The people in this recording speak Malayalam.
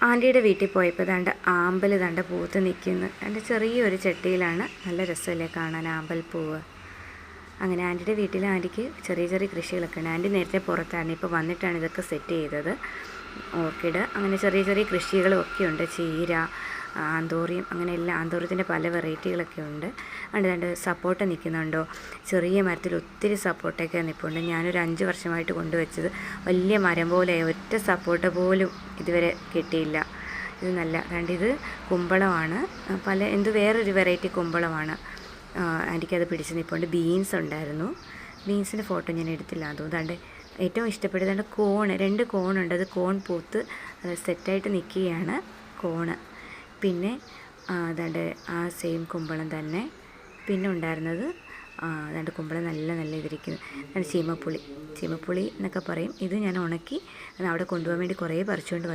ആൻറ്റിയുടെ വീട്ടിൽ പോയപ്പോൾ ദാണ്ട് ആമ്പൽ ദാണ്ട് പൂത്ത് നിൽക്കുന്നു. എൻ്റെ ചെറിയൊരു ചട്ടിയിലാണ്. നല്ല രസമല്ലേ കാണാൻ ആമ്പൽപ്പൂവ്. അങ്ങനെ ആൻറ്റിയുടെ വീട്ടിൽ ആൻറ്റിക്ക് ചെറിയ ചെറിയ കൃഷികളൊക്കെ ഉണ്ട്. ആൻറ്റി നേരത്തെ പുറത്തായിരുന്നു, ഇപ്പോൾ വന്നിട്ടാണ് ഇതൊക്കെ സെറ്റ് ചെയ്തത്. ഓർക്കിഡ് അങ്ങനെ ചെറിയ ചെറിയ കൃഷികളും ഒക്കെ ഉണ്ട്. ചീര, ആന്തോറിയം, അങ്ങനെ എല്ലാം ആന്തോറിയത്തിൻ്റെ പല വെറൈറ്റികളൊക്കെ ഉണ്ട്. രണ്ട് സപ്പോട്ട നിൽക്കുന്നുണ്ടോ, ചെറിയ മരത്തിൽ ഒത്തിരി സപ്പോട്ടയൊക്കെ നിൽപ്പുണ്ട്. ഞാനൊരു 5 വർഷമായിട്ട് കൊണ്ടുവച്ചത് വലിയ മരം പോലെ, ഒറ്റ സപ്പോട്ട പോലും ഇതുവരെ കിട്ടിയില്ല. ഇത് നല്ല ഇത് കുമ്പളമാണ്, വേറൊരു വെറൈറ്റി കുമ്പളമാണ്. എനിക്കത് പിടിച്ച് നിൽപ്പുണ്ട്. ബീൻസ് ഉണ്ടായിരുന്നു. ബീൻസിൻ്റെ ഫോട്ടോ ഞാൻ എടുത്തില്ല. അതുകൊണ്ട് ഏറ്റവും ഇഷ്ടപ്പെട്ടത് കോണ്, 2 കോണുണ്ട്. അത് കോൺ പൂത്ത് സെറ്റായിട്ട് നിൽക്കുകയാണ് കോണ്. പിന്നെ ആ സെയിം കുമ്പളം തന്നെ. പിന്നെ ഉണ്ടായിരുന്നത് കുമ്പളം നല്ല ഇതിരിക്കുന്നു. ചീമപ്പുളി എന്നൊക്കെ പറയും. ഇത് ഞാൻ ഉണക്കി അവിടെ കൊണ്ടുപോകാൻ വേണ്ടി കുറേ പറിച്ചുകൊണ്ട് വന്നു.